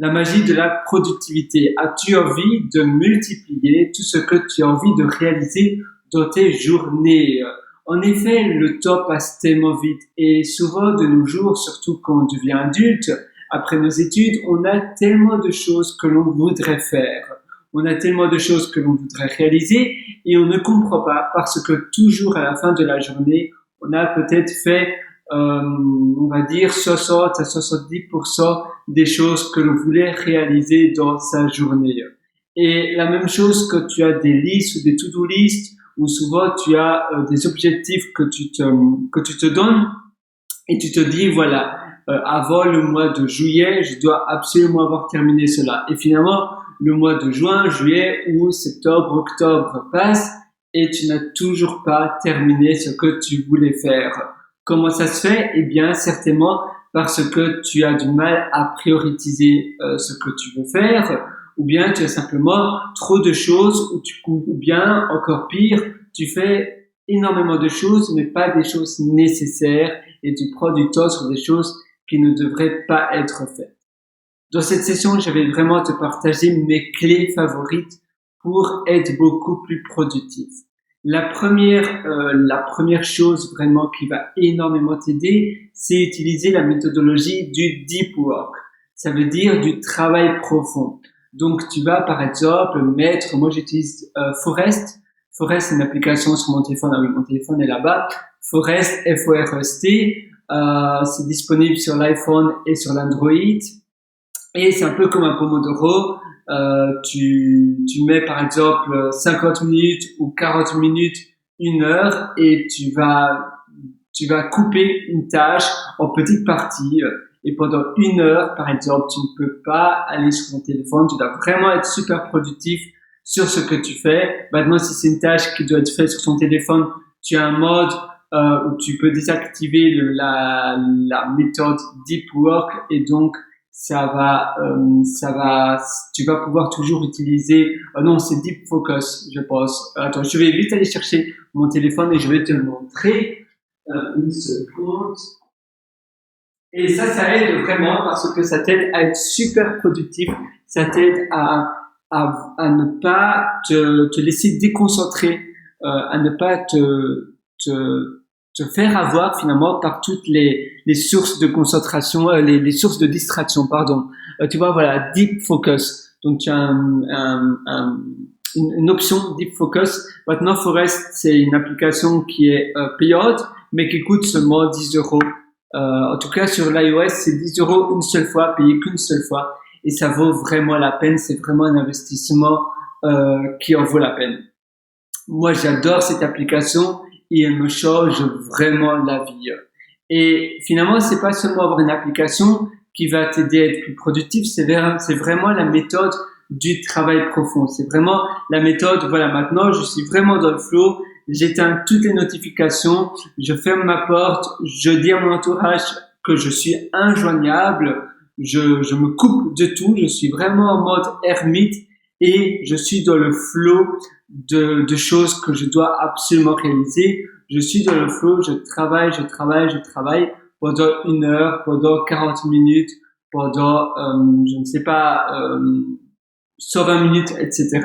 La magie de la productivité. As-tu envie de multiplier tout ce que tu as envie de réaliser dans tes journées? En effet, le temps passe tellement vite et souvent de nos jours, surtout quand on devient adulte, après nos études, on a tellement de choses que l'on voudrait faire. On a tellement de choses que l'on voudrait réaliser et on ne comprend pas parce que toujours à la fin de la journée, on a peut-être fait, on va dire 60 à 70% des choses que l'on voulait réaliser dans sa journée. Et la même chose que tu as des listes ou des to-do lists où souvent tu as des objectifs que tu te donnes et tu te dis voilà, avant le mois de juillet, je dois absolument avoir terminé cela. Et finalement, le mois de juin, juillet ou septembre, octobre passe et tu n'as toujours pas terminé ce que tu voulais faire. Comment ça se fait? Eh bien, certainement parce que tu as du mal à prioriser ce que tu veux faire, ou bien tu as simplement trop de choses, ou bien encore pire, tu fais énormément de choses, mais pas des choses nécessaires, et tu prends du temps sur des choses qui ne devraient pas être faites. Dans cette session, je vais vraiment te partager mes clés favorites pour être beaucoup plus productif. La première chose vraiment qui va énormément t'aider, c'est utiliser la méthodologie du deep work. Ça veut dire du travail profond. Donc, tu vas par exemple mettre, moi j'utilise Forest. Forest, c'est une application sur mon téléphone. Ah oui, mon téléphone est là-bas. Forest, F-O-R-E-S-T. C'est disponible sur l'iPhone et sur l'Android. Et c'est un peu comme un Pomodoro. Tu mets par exemple 50 minutes ou 40 minutes, 1 heure, et tu vas couper une tâche en petites parties. Et pendant 1 heure, par exemple, tu ne peux pas aller sur ton téléphone. Tu dois vraiment être super productif sur ce que tu fais. Maintenant, si c'est une tâche qui doit être faite sur ton téléphone, tu as un mode où tu peux désactiver la méthode Deep Work et donc tu vas pouvoir toujours utiliser. Non, c'est Deep Focus, je pense. Attends, je vais vite aller chercher mon téléphone et je vais te le montrer. Une seconde. Et ça aide vraiment parce que ça t'aide à être super productif. Ça t'aide à ne pas te laisser déconcentrer, à ne pas te faire avoir finalement par toutes les sources de concentration, les sources de distraction, pardon. Tu vois, voilà, Deep Focus. Donc tu as une option Deep Focus. Maintenant, Forest, c'est une application qui est payante, mais qui coûte seulement 10 €. En tout cas, sur l'iOS, c'est 10 € une seule fois, payé qu'une seule fois. Et ça vaut vraiment la peine. C'est vraiment un investissement qui en vaut la peine. Moi, j'adore cette application et elle me change vraiment la vie. Et finalement, c'est pas seulement avoir une application qui va t'aider à être plus productif, c'est vraiment la méthode du travail profond. C'est vraiment la méthode, voilà, maintenant, je suis vraiment dans le flow, j'éteins toutes les notifications, je ferme ma porte, je dis à mon entourage que je suis injoignable, je me coupe de tout, je suis vraiment en mode ermite et je suis dans le flow de choses que je dois absolument réaliser. Je suis dans le flow, je travaille pendant 1 heure, pendant 40 minutes, pendant, je ne sais pas, 120 minutes, etc.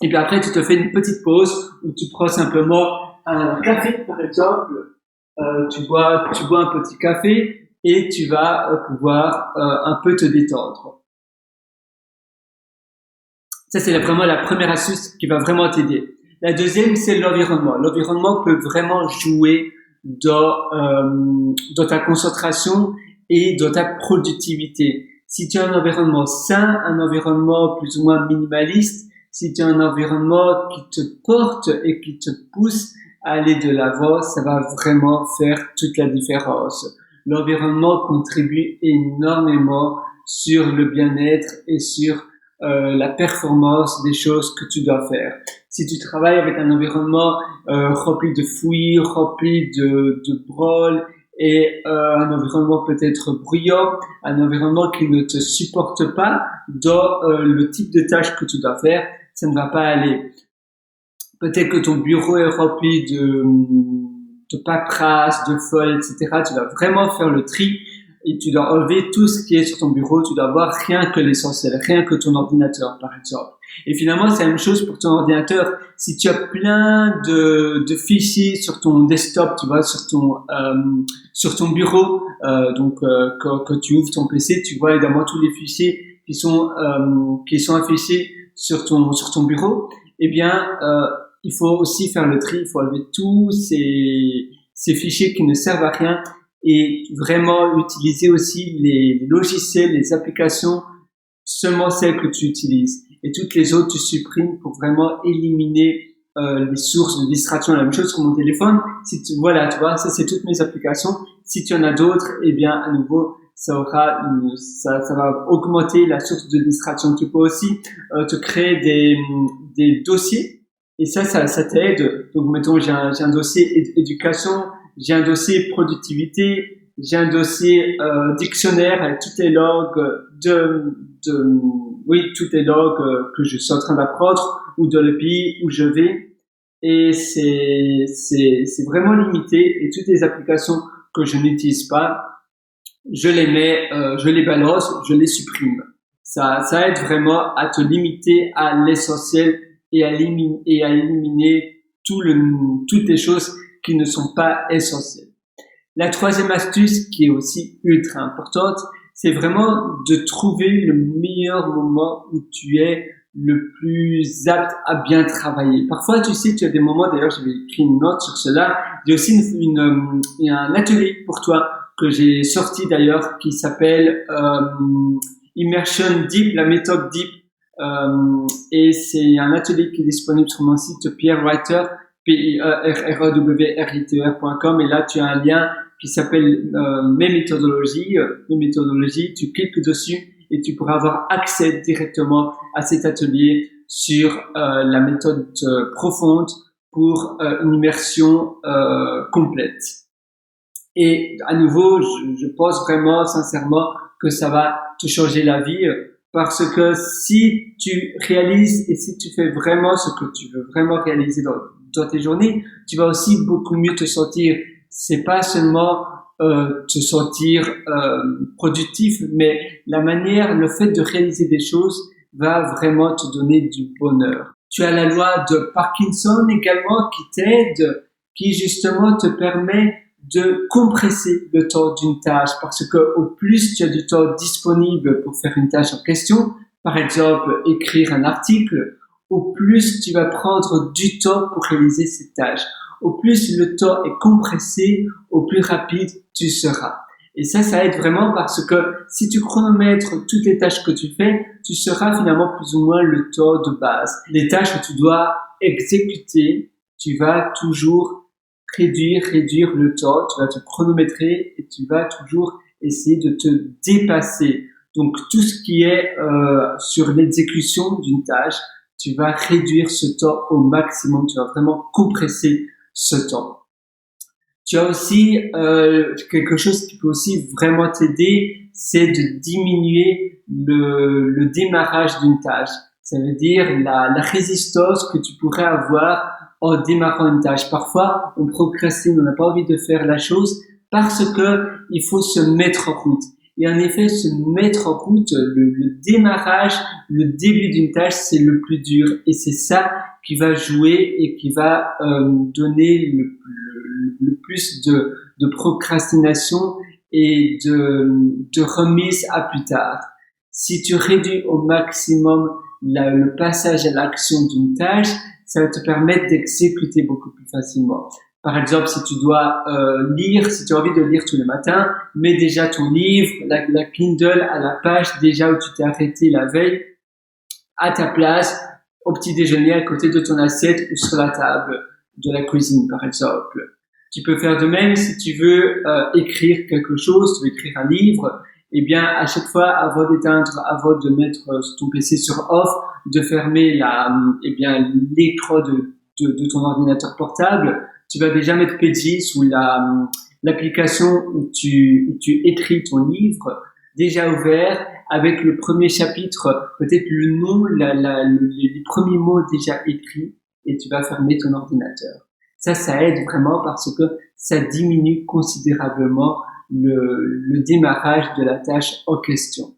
Et puis après, tu te fais une petite pause où tu prends simplement un café, par exemple. Tu bois un petit café et tu vas pouvoir un peu te détendre. Ça, c'est vraiment la première astuce qui va vraiment t'aider. La deuxième, c'est l'environnement. L'environnement peut vraiment jouer dans ta concentration et dans ta productivité. Si tu as un environnement sain, un environnement plus ou moins minimaliste, si tu as un environnement qui te porte et qui te pousse à aller de l'avant, ça va vraiment faire toute la différence. L'environnement contribue énormément sur le bien-être et sur la performance des choses que tu dois faire. Si tu travailles avec un environnement rempli de fouillis, rempli de brôles et un environnement peut-être bruyant, un environnement qui ne te supporte pas dans le type de tâche que tu dois faire, ça ne va pas aller. Peut-être que ton bureau est rempli de paperasse, de feuilles, etc. Tu vas vraiment faire le tri et tu dois enlever tout ce qui est sur ton bureau, tu dois avoir rien que l'essentiel, rien que ton ordinateur, par exemple. Et finalement, c'est la même chose pour ton ordinateur. Si tu as plein de fichiers sur ton desktop, tu vois, sur ton bureau, quand tu ouvres ton PC, tu vois évidemment tous les fichiers qui sont affichés sur ton bureau. Eh bien, il faut aussi faire le tri, il faut enlever tous ces fichiers qui ne servent à rien et vraiment utiliser aussi les logiciels, les applications, seulement celles que tu utilises. Et toutes les autres, tu supprimes pour vraiment éliminer les sources de distraction. La même chose sur mon téléphone. Voilà, tu vois, ça c'est toutes mes applications. Si tu en as d'autres, eh bien, à nouveau, ça va augmenter la source de distraction. Tu peux aussi te créer des dossiers. Et ça t'aide. Donc, mettons, j'ai un dossier éducation, j'ai un dossier productivité, j'ai un dossier dictionnaire avec tous les logs tous les logs que je suis en train d'apprendre ou de le pays où je vais. Et c'est vraiment limité. Et toutes les applications que je n'utilise pas, je les mets, je les balance, je les supprime. Ça aide vraiment à te limiter à l'essentiel et à éliminer toutes les choses qui ne sont pas essentielles. La troisième astuce qui est aussi ultra importante, c'est vraiment de trouver le meilleur moment où tu es le plus apte à bien travailler. Parfois, tu sais, tu as des moments, d'ailleurs, j'avais écrit une note sur cela, il y a aussi un atelier pour toi que j'ai sorti d'ailleurs qui s'appelle Immersion Deep, la méthode Deep. Et c'est un atelier qui est disponible sur mon site Pierre Writer, pierrewriter.com, et là tu as un lien qui s'appelle mes méthodologies, tu cliques dessus et tu pourras avoir accès directement à cet atelier sur la méthode profonde pour une immersion complète. Et à nouveau, je pense vraiment sincèrement que ça va te changer la vie, parce que si tu réalises et si tu fais vraiment ce que tu veux vraiment réaliser dans tes journées, tu vas aussi beaucoup mieux te sentir. C'est pas seulement te sentir productif, mais le fait de réaliser des choses va vraiment te donner du bonheur. Tu as la loi de Parkinson également qui t'aide, qui justement te permet de compresser le temps d'une tâche, parce que au plus tu as du temps disponible pour faire une tâche en question, par exemple écrire un article, au plus tu vas prendre du temps pour réaliser cette tâche. Au plus le temps est compressé, au plus rapide tu seras. Et ça aide vraiment, parce que si tu chronomètres toutes les tâches que tu fais, tu seras finalement plus ou moins le temps de base. Les tâches que tu dois exécuter, tu vas toujours réduire le temps, tu vas te chronométrer et tu vas toujours essayer de te dépasser. Donc tout ce qui est sur l'exécution d'une tâche, tu vas réduire ce temps au maximum, tu vas vraiment compresser ce temps. Tu as aussi quelque chose qui peut aussi vraiment t'aider, c'est de diminuer le démarrage d'une tâche. Ça veut dire la résistance que tu pourrais avoir en démarrant une tâche. Parfois, on procrastine, on n'a pas envie de faire la chose parce que il faut se mettre en route. Et en effet, se mettre en route, le démarrage, le début d'une tâche, c'est le plus dur. Et c'est ça qui va jouer et qui va donner le plus de procrastination et de remise à plus tard. Si tu réduis au maximum le passage à l'action d'une tâche, ça va te permettre d'exécuter beaucoup plus facilement. Par exemple, si tu dois lire, si tu as envie de lire tous les matins, mets déjà ton livre, la Kindle à la page déjà où tu t'es arrêté la veille, à ta place, au petit déjeuner à côté de ton assiette ou sur la table de la cuisine, par exemple. Tu peux faire de même si tu veux écrire quelque chose, tu veux écrire un livre, eh bien, à chaque fois, avant avant de mettre ton PC sur off, de fermer l'écran de ton ordinateur portable, tu vas déjà mettre Pages ou l'application où tu écris ton livre, déjà ouvert, avec le premier chapitre, peut-être le nom, les premiers mots déjà écrits, et tu vas fermer ton ordinateur. Ça aide vraiment parce que ça diminue considérablement le démarrage de la tâche en question.